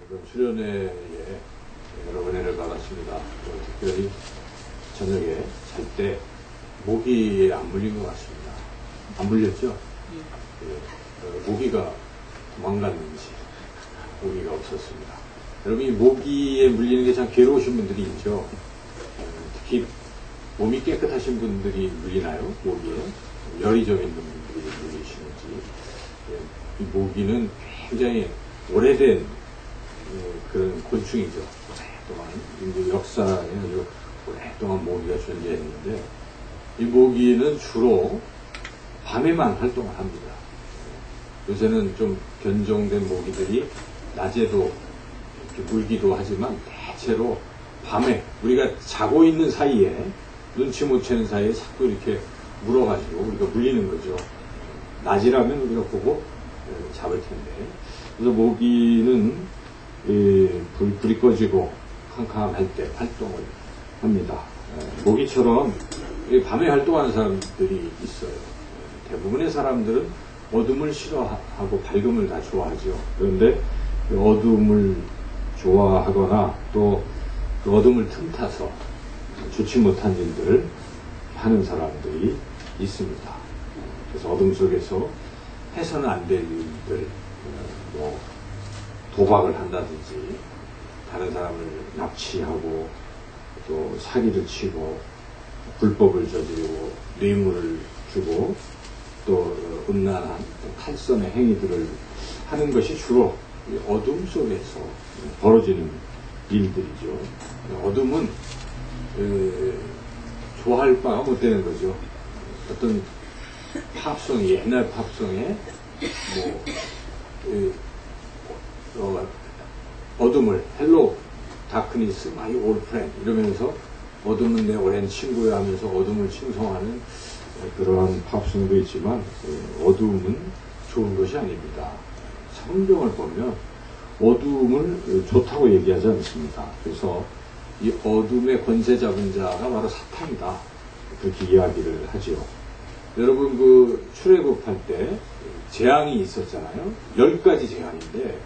지금 수련회에 여러 은혜를 받았습니다. 특별히 저녁에 잘 때 모기에 안 물린 것 같습니다. 안 물렸죠? 모기가 도망갔는지 모기가 없었습니다. 여러분, 이 모기에 물리는 게 참 괴로우신 분들이 있죠. 특히 몸이 깨끗하신 분들이 물리나요? 모기에? 열이 좀 있는 분들이 물리시는지. 이 모기는 굉장히 오래된 그런 곤충이죠. 오랫동안 인류 역사에 아주 오랫동안 모기가 존재했는데, 이 모기는 주로 밤에만 활동을 합니다. 요새는 좀 견종된 모기들이 낮에도 이렇게 물기도 하지만 대체로 밤에 우리가 자고 있는 사이에 눈치 못 채는 사이에 자꾸 이렇게 물어가지고 우리가 물리는 거죠. 낮이라면 우리가 보고 잡을 텐데. 그래서 모기는 불이 꺼지고 캄캄할 때 활동을 합니다. 모기처럼 밤에 활동하는 사람들이 있어요. 대부분의 사람들은 어둠을 싫어하고 밝음을 다 좋아하죠. 그런데 어둠을 좋아하거나 또 그 어둠을 틈타서 좋지 못한 일들을 하는 사람들이 있습니다. 그래서 어둠 속에서 해서는 안 될 일들, 뭐 도박을 한다든지 다른 사람을 납치하고 또 사기를 치고 불법을 저지르고 뇌물을 주고 또 음란한 탈선의 행위들을 하는 것이 주로 어둠 속에서 벌어지는 일들이죠. 어둠은 좋아할 바가 못 되는 거죠. 어떤 팝송, 옛날 팝송에 어둠을 헬로 다크니스 마이 올 프렌드 이러면서 어둠은 내 오랜 친구야 하면서 어둠을 칭송하는 그러한 팝송도 있지만 어둠은 좋은 것이 아닙니다. 성경을 보면 어둠을 좋다고 얘기하지 않습니다. 그래서 이 어둠의 권세 잡은 자가 바로 사탄이다, 그렇게 이야기를 하죠. 여러분, 그 출애굽할 때 재앙이 있었잖아요. 10가지 재앙인데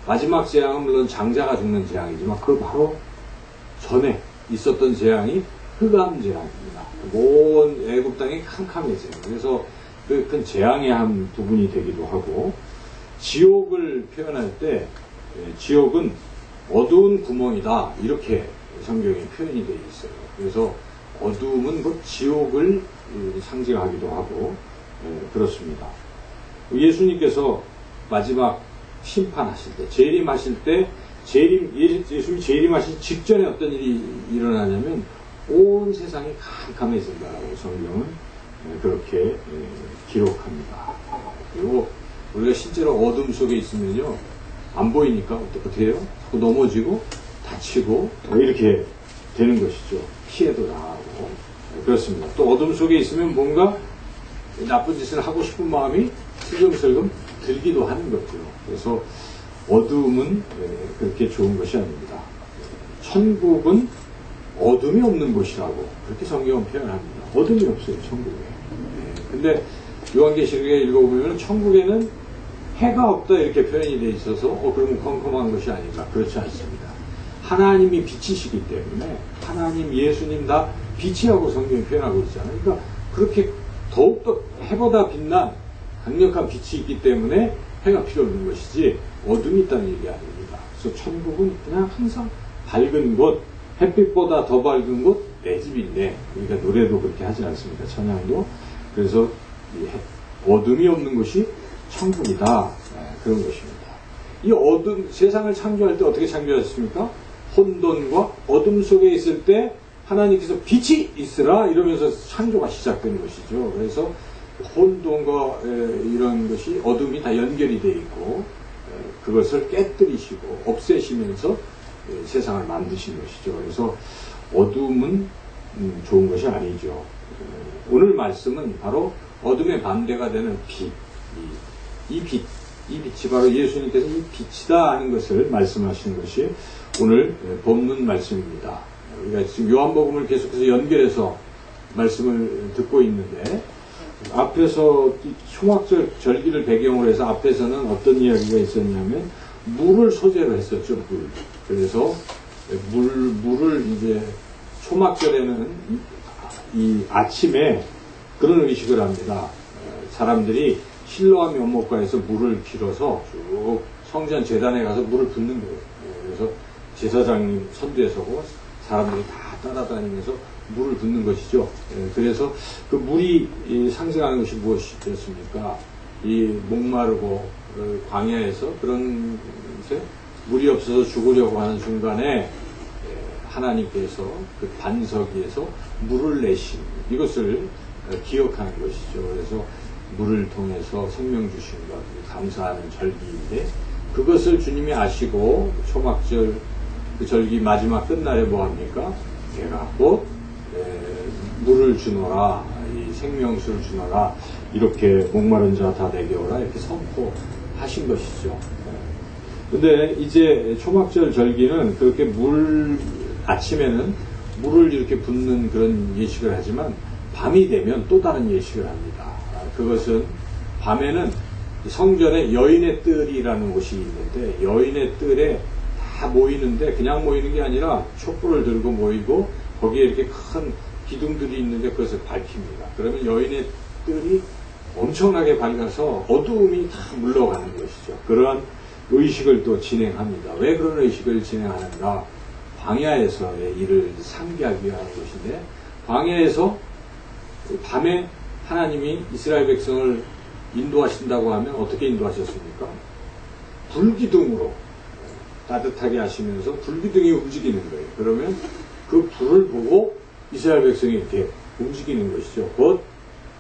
마지막 재앙은 물론 장자가 죽는 재앙이지만 그 바로 전에 있었던 재앙이 흑암 재앙입니다. 온 애굽 땅이 캄캄해져요. 그래서 그 큰 재앙의 한 부분이 되기도 하고, 지옥을 표현할 때 지옥은 어두운 구멍이다, 이렇게 성경에 표현이 되어 있어요. 그래서 어둠은 그 지옥을 상징하기도 하고 그렇습니다. 예수님께서 마지막 심판하실 때, 재림하실 때, 예수님이 재림하실 직전에 어떤 일이 일어나냐면 온 세상이 캄캄해진다라고 성경은 그렇게 기록합니다. 그리고 우리가 실제로 어둠 속에 있으면요, 안 보이니까 어떻게 해요? 자꾸 넘어지고 다치고 이렇게 되는 것이죠. 피해도 당하고 그렇습니다. 또 어둠 속에 있으면 뭔가 나쁜 짓을 하고 싶은 마음이 슬금슬금 들기도 하는 거죠. 그래서 어둠은 그렇게 좋은 것이 아닙니다. 천국은 어둠이 없는 곳이라고 그렇게 성경은 표현합니다. 어둠이 없어요, 천국에. 근데 요한계시록에 읽어보면 천국에는 해가 없다, 이렇게 표현이 되어 있어서 그러면 컴컴한 것이 아닌가? 그렇지 않습니다. 하나님이 빛이시기 때문에 하나님, 예수님 다 빛이라고 성경이 표현하고 있잖아요. 그러니까 그렇게 더욱더 해보다 빛난 강력한 빛이 있기 때문에 해가 필요 없는 것이지 어둠이 있다는 얘기 아닙니다. 그래서 천국은 그냥 항상 밝은 곳, 햇빛보다 더 밝은 곳, 내 집인데, 그러니까 노래도 그렇게 하지 않습니까? 찬양도. 그래서 어둠이 없는 곳이 천국이다, 그런 것입니다. 이 어둠, 세상을 창조할 때 어떻게 창조하셨습니까? 혼돈과 어둠 속에 있을 때 하나님께서 빛이 있으라 이러면서 창조가 시작된 것이죠. 그래서 혼돈과 이런 것이, 어둠이 다 연결이 되어 있고 그것을 깨뜨리시고 없애시면서 세상을 만드신 것이죠. 그래서 어둠은 좋은 것이 아니죠. 오늘 말씀은 바로 어둠의 반대가 되는 빛, 이 빛이 바로 예수님께서 이 빛이다 하는 것을 말씀하시는 것이 오늘 본문 말씀입니다. 우리가 지금 요한복음을 계속해서 연결해서 말씀을 듣고 있는데, 앞에서 초막절 절기를 배경으로 해서 앞에서는 어떤 이야기가 있었냐면 물을 소재로 했었죠, 물. 그래서 물을 이제 초막절에는 이 아침에 그런 의식을 합니다. 사람들이 실로암 연못가에서 물을 빌어서 쭉 성전 제단에 가서 물을 붓는 거예요. 그래서 제사장님 선두에 서고 사람들이 다 따라다니면서 물을 붓는 것이죠. 그래서 그 물이 상징하는 것이 무엇이었습니까? 이 목마르고 광야에서 그런 물이 없어서 죽으려고 하는 순간에 하나님께서 그 반석 위에서 물을 내신 이것을 기억하는 것이죠. 그래서 물을 통해서 생명 주신 것 감사하는 절기인데 그것을 주님이 아시고 초막절 그 절기 마지막 끝날에 뭐합니까? 내가 곧 물을 주노라 이 생명수를 주노라 이렇게 목마른 자 다 내게 오라 이렇게 선포하신 것이죠. 근데 이제 초막절 절기는 그렇게 아침에는 물을 이렇게 붓는 그런 예식을 하지만 밤이 되면 또 다른 예식을 합니다. 그것은 밤에는 성전에 여인의 뜰이라는 곳이 있는데 여인의 뜰에 다 모이는데 그냥 모이는 게 아니라 촛불을 들고 모이고 거기에 이렇게 큰 기둥들이 있는데 그것을 밝힙니다. 그러면 여인의 뜰이 엄청나게 밝아서 어두움이 다 물러가는 것이죠. 그러한 의식을 또 진행합니다. 왜 그런 의식을 진행하는가? 광야에서의 일을 상기하기 위한 것인데 광야에서 밤에 하나님이 이스라엘 백성을 인도하신다고 하면 어떻게 인도하셨습니까? 불기둥으로 따뜻하게 하시면서 불기둥이 움직이는 거예요. 그러면 그 불을 보고 이스라엘 백성이 이렇게 움직이는 것이죠. 곧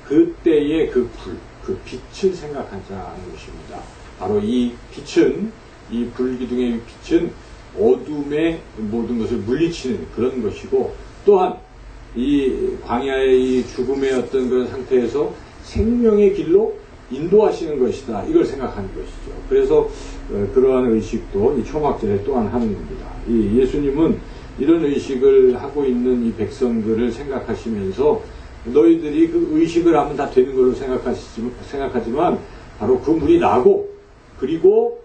그때의 그 불, 그 빛을 생각하자는 것입니다. 바로 이 빛은, 이 불기둥의 빛은 어둠의 모든 것을 물리치는 그런 것이고 또한 이 광야의 이 죽음의 어떤 그런 상태에서 생명의 길로 인도하시는 것이다. 이걸 생각하는 것이죠. 그래서 그러한 의식도 이 초막절에 또한 하는 겁니다. 이 예수님은 이런 의식을 하고 있는 이 백성들을 생각하시면서 너희들이 그 의식을 하면 다 되는 걸로 생각하지만 바로 그 물이 나고 그리고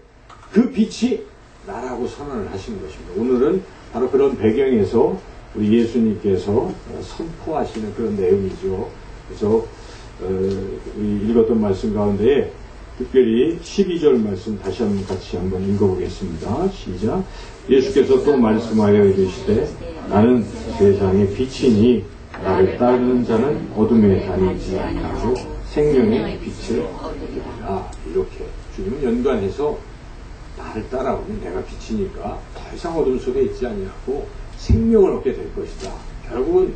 그 빛이 나라고 선언을 하시는 것입니다. 오늘은 바로 그런 배경에서 우리 예수님께서 선포하시는 그런 내용이죠. 그래서 우리 읽었던 말씀 가운데 특별히 12절 말씀 다시 한번 같이 한번 읽어보겠습니다. 시작. 예수께서 또 말씀하여 이르시되 나는 세상의 빛이니 나를 따르는 자는 어둠에 다니지 아니하고 생명의 빛을 얻으리라. 이렇게 주님은 연관해서 나를 따라오면 내가 빛이니까 더 이상 어둠 속에 있지 아니하고 생명을 얻게 될 것이다. 결국은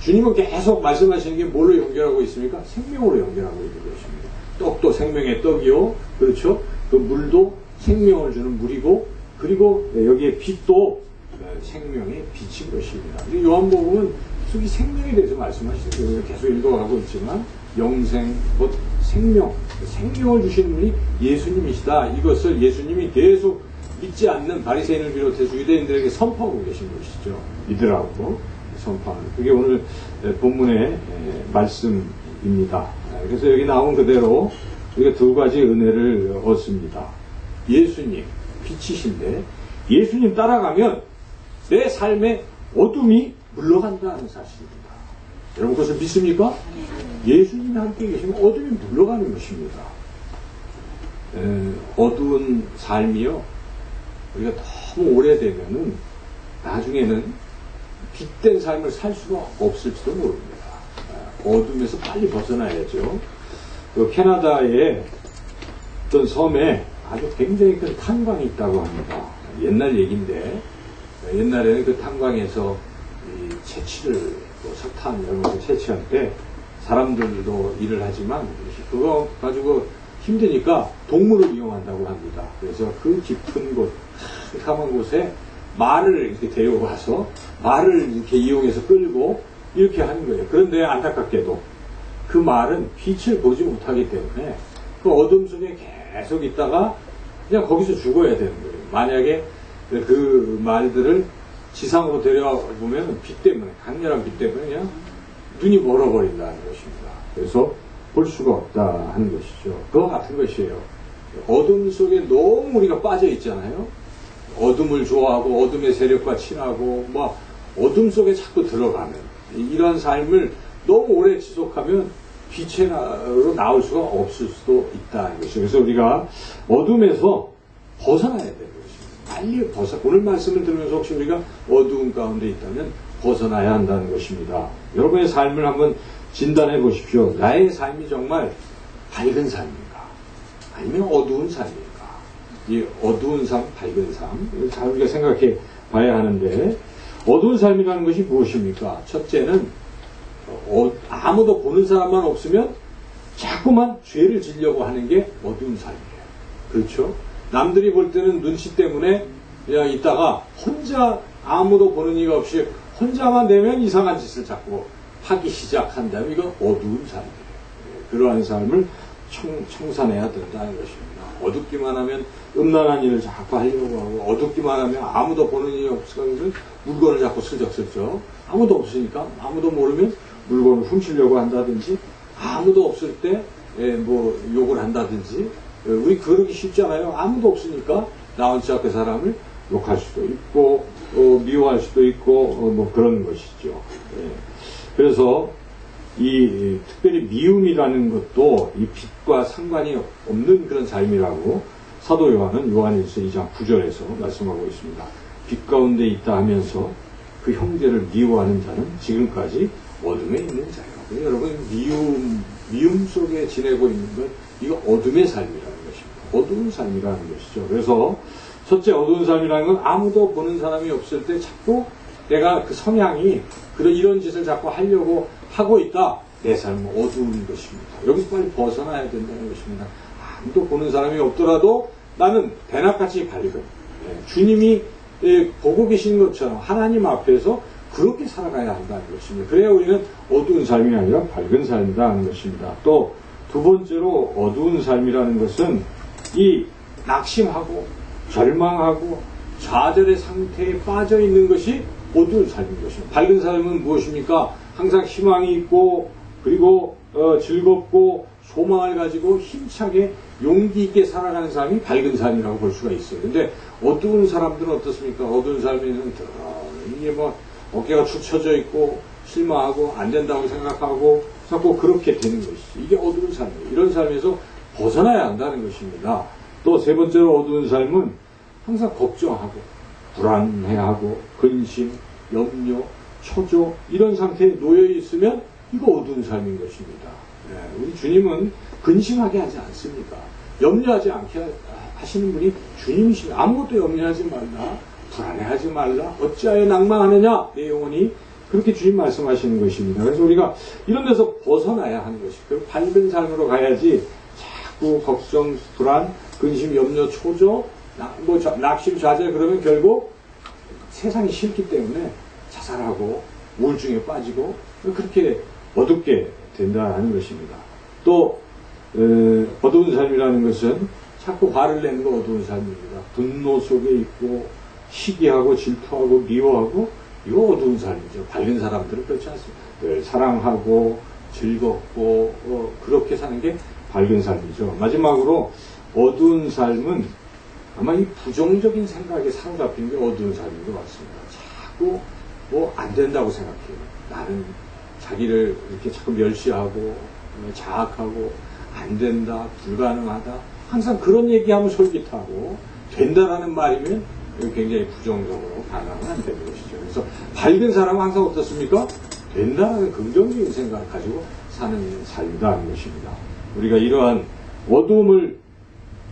주님은 계속 말씀하시는 게 뭘로 연결하고 있습니까? 생명으로 연결하고 있는 것입니다. 떡도 생명의 떡이요. 그렇죠? 그 물도 생명을 주는 물이고 그리고 여기에 빛도 생명의 빛인 것입니다. 요한복음은 속이 생명에 대해서 말씀하시는 거예요. 계속 읽어가고 있지만 영생, 곧 생명, 생명을 주시는 분이 예수님이시다. 이것을 예수님이 계속 믿지 않는 바리새인을 비롯해서 유대인들에게 선포하고 계신 것이죠. 믿으라고 선포하는. 그게 오늘 본문의 말씀입니다. 그래서 여기 나온 그대로 우리가 두 가지 은혜를 얻습니다. 예수님, 빛이신데 예수님 따라가면 내 삶의 어둠이 물러간다는 사실입니다. 여러분 그것을 믿습니까? 예수님이 함께 계시면 어둠이 물러가는 것입니다. 어두운 삶이요. 우리가 너무 오래되면은 나중에는 빛된 삶을 살 수가 없을지도 모릅니다. 어둠에서 빨리 벗어나야죠. 그 캐나다의 어떤 섬에 아주 굉장히 큰 탄광이 있다고 합니다. 옛날 얘기인데 옛날에는 그 탄광에서 이 채취를 석탄 이런 것을 채취할 때 사람들도 일을 하지만 그거 가지고 힘드니까 동물을 이용한다고 합니다. 그래서 그 깊은 곳, 캄캄한 곳에 말을 이렇게 데려와서 말을 이렇게 이용해서 끌고 이렇게 하는 거예요. 그런데 안타깝게도 그 말은 빛을 보지 못하기 때문에 그 어둠 속에 계속 있다가 그냥 거기서 죽어야 되는 거예요. 만약에 그 말들을 지상으로 데려와 보면 빛 때문에, 강렬한 빛 때문에 그냥 눈이 멀어버린다는 것입니다. 그래서 볼 수가 없다 하는 것이죠. 그와 같은 것이에요. 어둠 속에 너무 우리가 빠져 있잖아요. 어둠을 좋아하고 어둠의 세력과 친하고 막 어둠 속에 자꾸 들어가는 이런 삶을 너무 오래 지속하면 빛으로 나올 수가 없을 수도 있다는 것이죠. 그래서 우리가 어둠에서 벗어나야 되는 것입니다. 빨리 오늘 말씀을 들으면서 혹시 우리가 어두운 가운데 있다면 벗어나야 한다는 것입니다. 여러분의 삶을 한번 진단해 보십시오. 나의 삶이 정말 밝은 삶인가? 아니면 어두운 삶인가? 이 어두운 삶, 밝은 삶, 잘 우리가 생각해 봐야 하는데, 어두운 삶이라는 것이 무엇입니까? 첫째는 아무도 보는 사람만 없으면 자꾸만 죄를 지려고 하는 게 어두운 삶이에요. 그렇죠? 남들이 볼 때는 눈치 때문에 그냥 있다가 혼자 아무도 보는 이가 없이 혼자만 되면 이상한 짓을 자꾸 하기 시작한다면 이건 어두운 삶이에요. 그러한 삶을 청산해야 된다는 것입니다. 어둡기만 하면 음란한 일을 자꾸 하려고 하고, 어둡기만 하면 아무도 보는 일이 없으면 물건을 자꾸 슬쩍슬쩍, 아무도 없으니까 아무도 모르면 물건을 훔치려고 한다든지, 아무도 없을 때 뭐 욕을 한다든지, 우리 그러기 쉽잖아요. 아무도 없으니까 나 혼자 그 사람을 욕할 수도 있고 미워할 수도 있고 뭐 그런 것이죠. 그래서 이 특별히 미움이라는 것도 이 빛과 상관이 없는 그런 삶이라고 사도 요한은 요한일서 2장 9절에서 말씀하고 있습니다. 빛 가운데 있다 하면서 그 형제를 미워하는 자는 지금까지 어둠에 있는 자예요. 여러분, 미움 속에 지내고 있는 것, 이거 어둠의 삶이라는 것입니다. 어두운 삶이라는 것이죠. 그래서 첫째, 어두운 삶이라는 건 아무도 보는 사람이 없을 때 자꾸 내가 그 성향이 이런 짓을 자꾸 하려고 하고 있다. 내 삶은 어두운 것입니다. 여기서 빨리 벗어나야 된다는 것입니다. 아무도 보는 사람이 없더라도 나는 대낮같이 밝은, 주님이 보고 계신 것처럼 하나님 앞에서 그렇게 살아가야 한다는 것입니다. 그래야 우리는 어두운 삶이 아니라 밝은 삶이라는 것입니다. 또 두 번째로 어두운 삶이라는 것은 이 낙심하고 절망하고 좌절의 상태에 빠져 있는 것이 어두운 삶인 것입니다. 밝은 삶은 무엇입니까? 항상 희망이 있고, 그리고 즐겁고 소망을 가지고 힘차게 용기 있게 살아가는 삶이 밝은 삶이라고 볼 수가 있어요. 근데 어두운 사람들은 어떻습니까? 어두운 삶에는 이게 뭐 어깨가 축 처져 있고 실망하고 안 된다고 생각하고 자꾸 그렇게 되는 것이죠. 이게 어두운 삶이에요. 이런 삶에서 벗어나야 한다는 것입니다. 또 세 번째로 어두운 삶은 항상 걱정하고 불안해하고 근심, 염려, 초조 이런 상태에 놓여 있으면 이거 어두운 삶인 것입니다. 우리 주님은 근심하게 하지 않습니다. 염려하지 않게 하시는 분이 주님이십니다. 아무것도 염려하지 말라, 불안해하지 말라, 어찌하여 낭망하느냐 내 영혼이, 그렇게 주님 말씀하시는 것입니다. 그래서 우리가 이런 데서 벗어나야 하는 것이고 밝은 삶으로 가야지 자꾸 걱정, 불안, 근심, 염려, 초조, 낙심, 좌절 그러면 결국 세상이 싫기 때문에 자살하고 우울증에 빠지고 그렇게 어둡게 된다는 것입니다. 또 어두운 삶이라는 것은 자꾸 화를 내는 거 어두운 삶입니다. 분노 속에 있고 시기하고 질투하고 미워하고 이거 어두운 삶이죠. 밝은 사람들은 그렇지 않습니다. 늘 사랑하고 즐겁고 그렇게 사는 게 밝은 삶이죠. 마지막으로 어두운 삶은 아마 이 부정적인 생각에 사로잡힌 게 어두운 삶인 것 같습니다. 자꾸 뭐 안 된다고 생각해요. 나는 자기를 이렇게 자꾸 멸시하고 자학하고 안 된다, 불가능하다, 항상 그런 얘기하면 솔깃하고 된다라는 말이면 굉장히 부정적으로 반응은 안 되는 것이죠. 그래서 밝은 사람은 항상 어떻습니까? 된다는 긍정적인 생각을 가지고 사는 삶이라는 것입니다. 우리가 이러한 어두움을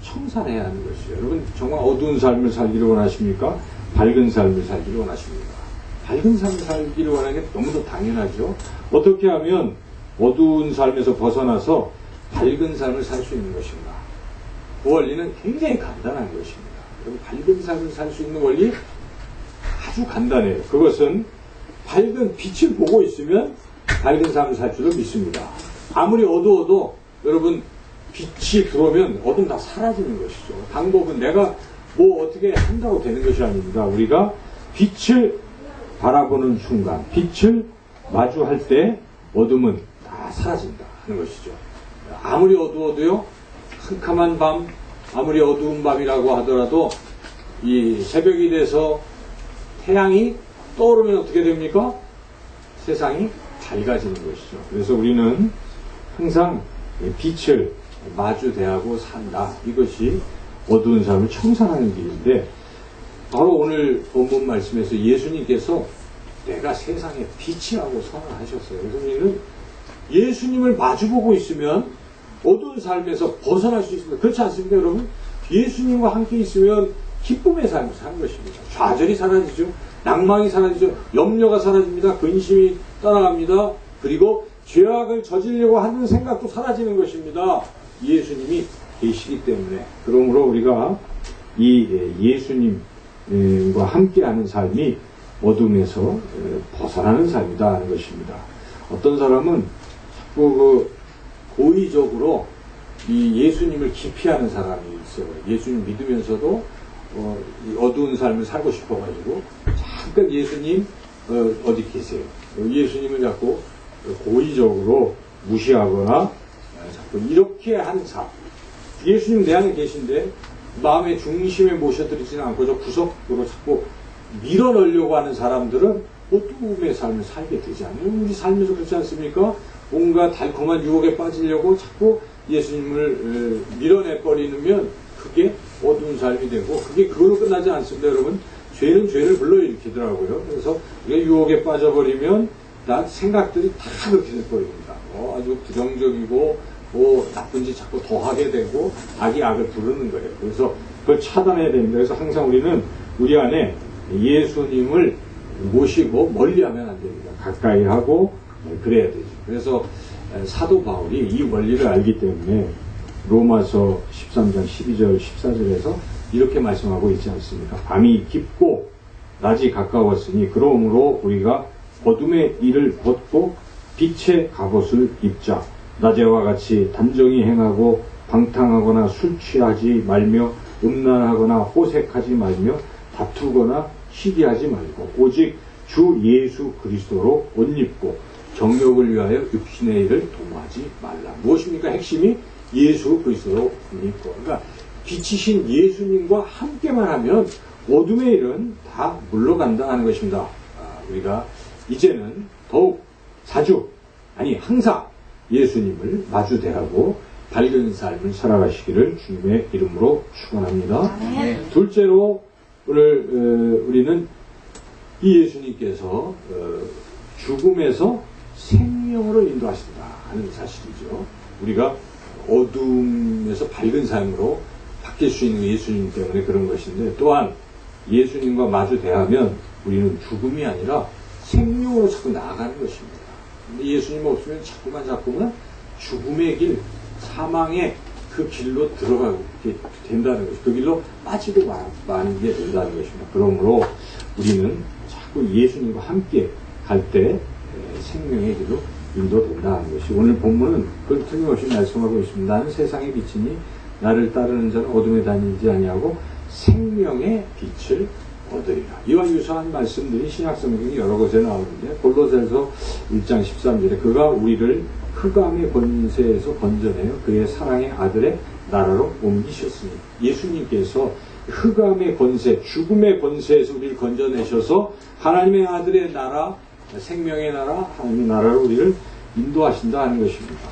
청산해야 하는 것이죠. 여러분 정말 어두운 삶을 살기를 원하십니까? 밝은 삶을 살기를 원하십니까? 밝은 삶을 살기를 원하는 게 너무도 당연하죠. 어떻게 하면 어두운 삶에서 벗어나서 밝은 삶을 살 수 있는 것인가? 그 원리는 굉장히 간단한 것입니다. 밝은 삶을 살 수 있는 원리 아주 간단해요. 그것은 밝은 빛을 보고 있으면 밝은 삶을 살 줄로 믿습니다. 아무리 어두워도 여러분 빛이 들어오면 어둠 다 사라지는 것이죠. 방법은 내가 뭐 어떻게 한다고 되는 것이 아닙니다. 우리가 빛을 바라보는 순간, 빛을 마주할 때 어둠은 다 사라진다 하는 것이죠. 아무리 어두워도요, 캄캄한 밤, 아무리 어두운 밤이라고 하더라도 이 새벽이 돼서 태양이 떠오르면 어떻게 됩니까? 세상이 밝아지는 것이죠. 그래서 우리는 항상 빛을 마주대하고 산다. 이것이 어두운 삶을 청산하는 길인데, 바로 오늘 본문 말씀에서 예수님께서 내가 세상의 빛이라고 선언하셨어요. 그래서 우리는 예수님을 마주보고 있으면 어두운 삶에서 벗어날 수 있습니다. 그렇지 않습니까, 여러분? 예수님과 함께 있으면 기쁨의 삶을 사는 것입니다. 좌절이 사라지죠. 낭망이 사라지죠. 염려가 사라집니다. 근심이 떠나갑니다. 그리고 죄악을 저지르려고 하는 생각도 사라지는 것입니다. 예수님이 계시기 때문에. 그러므로 우리가 이 예수님과 함께하는 삶이 어둠에서 벗어나는 삶이다 하는 것입니다. 어떤 사람은 자꾸 고의적으로 이 예수님을 기피하는 사람이 있어요. 예수님 믿으면서도 어두운 삶을 살고 싶어가지고 잠깐 예수님 어디 계세요? 예수님을 자꾸 고의적으로 무시하거나 자꾸 이렇게 하는 삶. 예수님 내 안에 계신데 마음의 중심에 모셔드리지는 않고 저 구석으로 자꾸 밀어넣으려고 하는 사람들은 어두움의 삶을 살게 되지 않아요? 우리 삶에서 그렇지 않습니까? 뭔가 달콤한 유혹에 빠지려고 자꾸 예수님을 밀어내버리면 그게 어두운 삶이 되고, 그게 그걸로 끝나지 않습니다, 여러분. 죄는 죄를 불러일으키더라고요. 그래서 우리가 유혹에 빠져버리면 나 생각들이 다 그렇게 돼버립니다. 아주 부정적이고 나쁜 짓 자꾸 더 하게 되고 악이 악을 부르는 거예요. 그래서 그걸 차단해야 됩니다. 그래서 항상 우리는 우리 안에 예수님을 모시고 멀리하면 안 됩니다. 가까이 하고 그래야 되죠. 그래서 사도 바울이 이 원리를 알기 때문에 로마서 13장 12절 14절에서 이렇게 말씀하고 있지 않습니까? 밤이 깊고 낮이 가까웠으니 그러므로 우리가 어둠의 일을 벗고 빛의 갑옷을 입자. 낮에와 같이 단정히 행하고 방탕하거나 술 취하지 말며 음란하거나 호색하지 말며 다투거나 시기하지 말고 오직 주 예수 그리스도로 옷 입고 정욕을 위하여 육신의 일을 도모하지 말라. 무엇입니까? 핵심이 예수 그리스도로 옷 입고. 그러니까 빛이신 예수님과 함께만 하면 어둠의 일은 다 물러간다 하는 것입니다. 우리가 이제는 더욱 자주, 아니 항상 예수님을 마주대하고 밝은 삶을 살아가시기를 주님의 이름으로 축원합니다. 둘째로 오늘 우리는 이 예수님께서 죽음에서 생명으로 인도하신다 하는 사실이죠. 우리가 어둠에서 밝은 삶으로 바뀔 수 있는 예수님 때문에 그런 것인데, 또한 예수님과 마주대하면 우리는 죽음이 아니라 생명으로 자꾸 나아가는 것입니다. 근데 예수님 없으면 자꾸만 죽음의 길, 사망의 그 길로 들어가게 된다는 것이죠. 그 길로 빠지고 마게 된다는 것입니다. 그러므로 우리는 자꾸 예수님과 함께 갈 때 생명의 길로 인도된다는 것이, 오늘 본문은 그걸 틀림없이 말씀하고 있습니다. 나는 세상의 빛이니 나를 따르는 자는 어둠에 다니지 아니하고 생명의 빛을 얻으리라. 이와 유사한 말씀들이 신약성경에 여러 곳에 나오는데, 골로새서 1장 13절에 그가 우리를 흑암의 권세에서 건져내어 그의 사랑의 아들의 나라로 옮기셨으니, 예수님께서 흑암의 권세, 죽음의 권세에서 우리를 건져내셔서 하나님의 아들의 나라, 생명의 나라, 하나님의 나라로 우리를 인도하신다 하는 것입니다.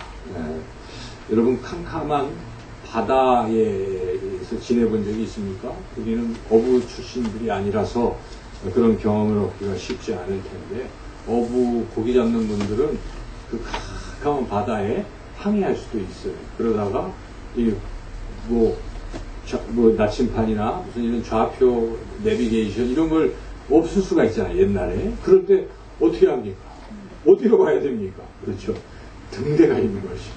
여러분, 캄캄한 바다에서 지내본 적이 있습니까? 우리는 어부 출신들이 아니라서 그런 경험을 얻기가 쉽지 않을 텐데, 어부 고기 잡는 분들은 그 캄캄한 바다에 항해할 수도 있어요. 그러다가 나침판이나 무슨 이런 좌표 내비게이션 이런 걸 없을 수가 있잖아요, 옛날에. 그럴 때 어떻게 합니까? 어디로 가야 됩니까? 그렇죠. 등대가 있는 것이.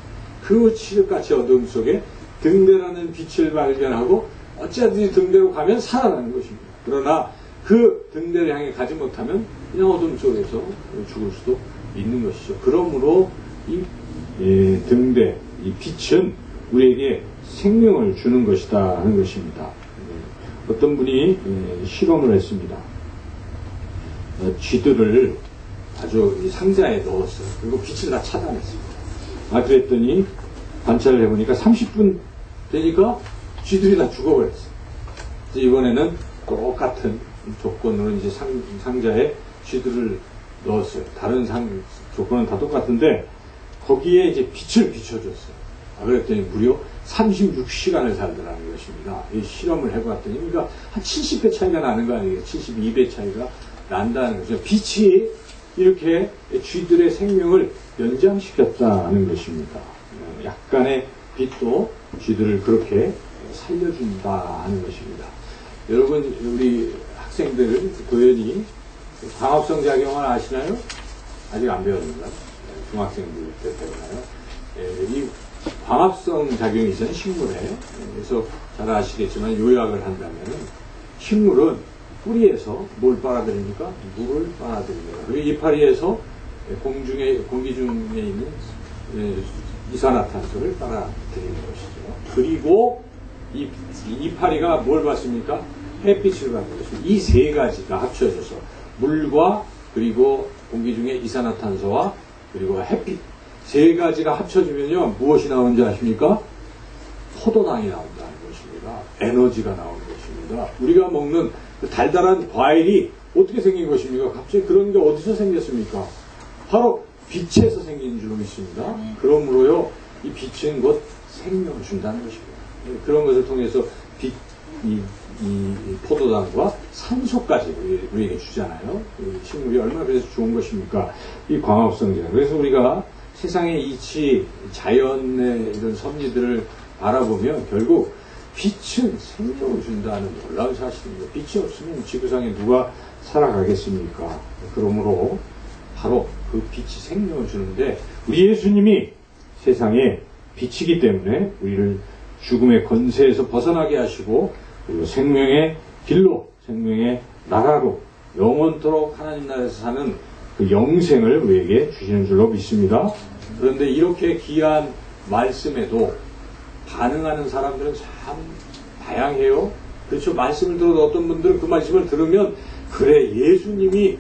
그 칠흑같이 어둠 속에 등대라는 빛을 발견하고 어찌하든지 등대로 가면 살아나는 것입니다. 그러나 그 등대를 향해 가지 못하면 그냥 어둠 속에서 죽을 수도 있는 것이죠. 그러므로 이 등대, 이 빛은 우리에게 생명을 주는 것이다 하는 것입니다. 어떤 분이 실험을 했습니다. 쥐들을 아주 상자에 넣었어요. 그리고 빛을 다 차단했습니다. 그랬더니 관찰을 해보니까 30분 되니까 쥐들이 다 죽어버렸어요. 이번에는 똑같은 조건으로 이제 상자에 쥐들을 넣었어요. 다른 조건은 다 똑같은데 거기에 이제 빛을 비춰줬어요. 그랬더니 무려 36시간을 살더라는 것입니다. 이 실험을 해봤더니 그러니까 한 70배 차이가 나는 거 아니에요. 72배 차이가 난다는 거죠. 빛이 이렇게 쥐들의 생명을 연장시켰다는 것입니다. 약간의 빛도 쥐들을 그렇게 살려준다 하는 것입니다. 여러분, 우리 학생들 도연히 광합성 작용을 아시나요? 아직 안 배웠는가? 중학생들 때 배우나요? 이 광합성 작용이 있잖아요, 식물에. 그래서 잘 아시겠지만 요약을 한다면 식물은 뿌리에서 뭘 빨아들입니까? 물을 빨아들입니다. 그리고 이파리에서 공기 중에 있는 이산화탄소를 빨아들이는 것이죠. 그리고 이 이파리가 뭘 받습니까? 햇빛을 받는 것입니다. 이 세 가지가 합쳐져서 물과 그리고 공기 중에 이산화탄소와 그리고 햇빛 세 가지가 합쳐지면요 무엇이 나오는지 아십니까? 포도당이 나온다는 것입니다. 에너지가 나오는 것입니다. 우리가 먹는 그 달달한 과일이 어떻게 생긴 것입니까? 갑자기 그런 게 어디서 생겼습니까? 바로 빛에서 생긴 줄 믿습니다. 그러므로요 이 빛은 곧 생명을 준다는 것입니다. 그런 것을 통해서 이 포도당과 산소까지 우리에게 주잖아요. 식물이 얼마나 그래서 좋은 것입니까? 이 광합성제. 그래서 우리가 세상의 이치, 자연의 이런 섭리들을 바라보면 결국 빛은 생명을 준다는 놀라운 사실입니다. 빛이 없으면 지구상에 누가 살아가겠습니까? 그러므로 바로 그 빛이 생명을 주는데 우리 예수님이 세상에 빛이기 때문에 우리를 죽음의 권세에서 벗어나게 하시고 그리고 생명의 길로 생명의 나라로 영원토록 하나님 나라에서 사는 그 영생을 우리에게 주시는 줄로 믿습니다. 그런데 이렇게 귀한 말씀에도 반응하는 사람들은 참 다양해요. 그렇죠. 말씀을 들어도 어떤 분들은 그 말씀을 들으면 그래 예수님이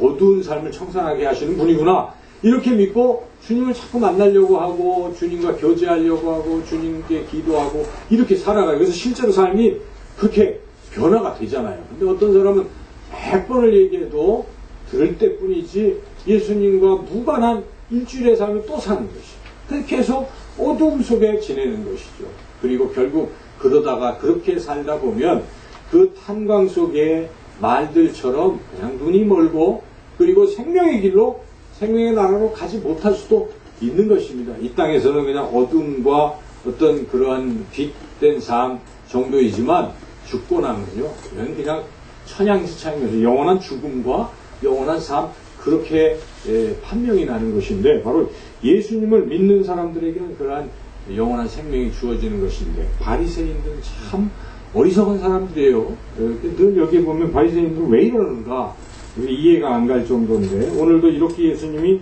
어두운 삶을 청산하게 하시는 분이구나 이렇게 믿고 주님을 자꾸 만나려고 하고 주님과 교제하려고 하고 주님께 기도하고 이렇게 살아가요. 그래서 실제로 삶이 그렇게 변화가 되잖아요. 근데 어떤 사람은 100번을 얘기해도 들을 때뿐이지 예수님과 무관한 일주일의 삶을 또 사는 것이죠. 계속 어두움 속에 지내는 것이죠. 그리고 결국 그러다가 그렇게 살다 보면 그 탄광 속의 말들처럼 그냥 눈이 멀고 그리고 생명의 길로 생명의 나라로 가지 못할 수도 있는 것입니다. 이 땅에서는 그냥 어둠과 어떤 그러한 빛된 삶 정도이지만 죽고 나면요 그냥 천양지창인 거죠. 영원한 죽음과 영원한 삶 그렇게 판명이 나는 것인데 바로 예수님을 믿는 사람들에게는 그러한 영원한 생명이 주어지는 것인데 바리새인들은 참 어리석은 사람들이에요. 늘 여기 보면 바리새인들은 왜 이러는가 이해가 안 갈 정도인데 오늘도 이렇게 예수님이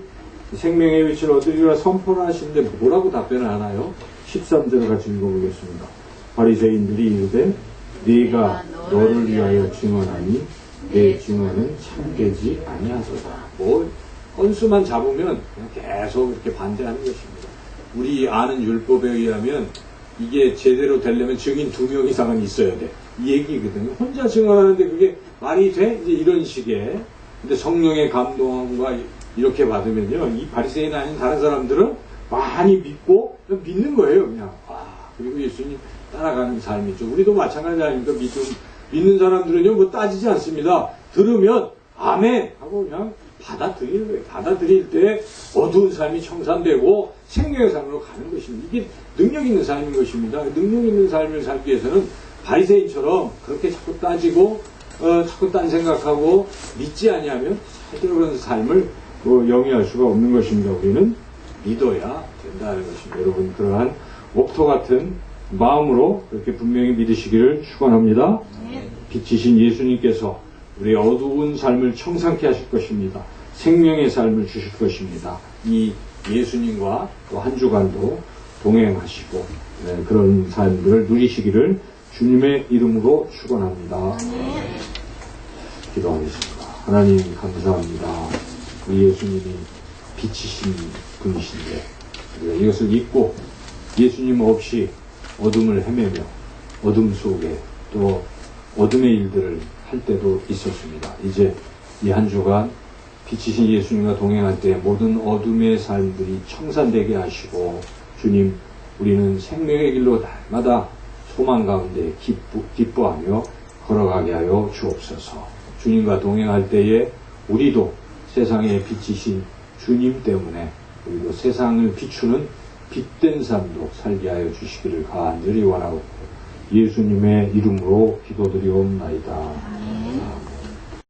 생명의 위치를 얻으리라 선포를 하시는데 뭐라고 답변을 하나요? 13절을 같이 읽어보겠습니다. 바리새인들이 이르되 네가 너를 위하여 증언하니 내 증언은 참되지 아니하소서. 뭐 건수만 잡으면 그냥 계속 이렇게 반대하는 것입니다. 우리 아는 율법에 의하면 이게 제대로 되려면 증인 2명 이상은 있어야 돼. 이 얘기거든요. 혼자 증언하는데 그게 말이 돼? 이제 이런 식의. 근데 성령의 감동과 이렇게 받으면요. 이 바리새인 아닌 다른 사람들은 많이 믿고 믿는 거예요. 그냥. 그리고 예수님 따라가는 삶이죠. 우리도 마찬가지 아닙니까? 믿는 사람들은요. 뭐 따지지 않습니다. 들으면 아멘 하고 그냥 받아들이는 거예요. 받아들일 때 어두운 삶이 청산되고 생명의 삶으로 가는 것입니다. 이게 능력 있는 삶인 것입니다. 능력 있는 삶을 살기 위해서는 바리새인처럼 그렇게 자꾸 따지고 자꾸 딴 생각하고 믿지 아니하면 제대로 그런 삶을 영위할 수가 없는 것입니다. 우리는 믿어야 된다는 것입니다. 여러분 그러한 옥토 같은 마음으로 그렇게 분명히 믿으시기를 축원합니다. 빛이신 예수님께서 우리의 어두운 삶을 청산케 하실 것입니다. 생명의 삶을 주실 것입니다. 이 예수님과 또 한 주간도 동행하시고 그런 삶들을 누리시기를 주님의 이름으로 축원합니다. 기도하겠습니다. 하나님 감사합니다. 우리 예수님이 빛이신 분이신데 우리가 이것을 잊고 예수님 없이 어둠을 헤매며 어둠 속에 또 어둠의 일들을 할 때도 있었습니다. 이제 이 한 주간 빛이신 예수님과 동행할 때 모든 어둠의 삶들이 청산되게 하시고 주님 우리는 생명의 길로 날마다 소망 가운데 기뻐하며 걸어가게 하여 주옵소서. 주님과 동행할 때에 우리도 세상의 빛이신 주님 때문에 우리도 세상을 비추는 빛된 삶도 살게 하여 주시기를 간절히 원하고 예수님의 이름으로 기도드리옵나이다. 아멘.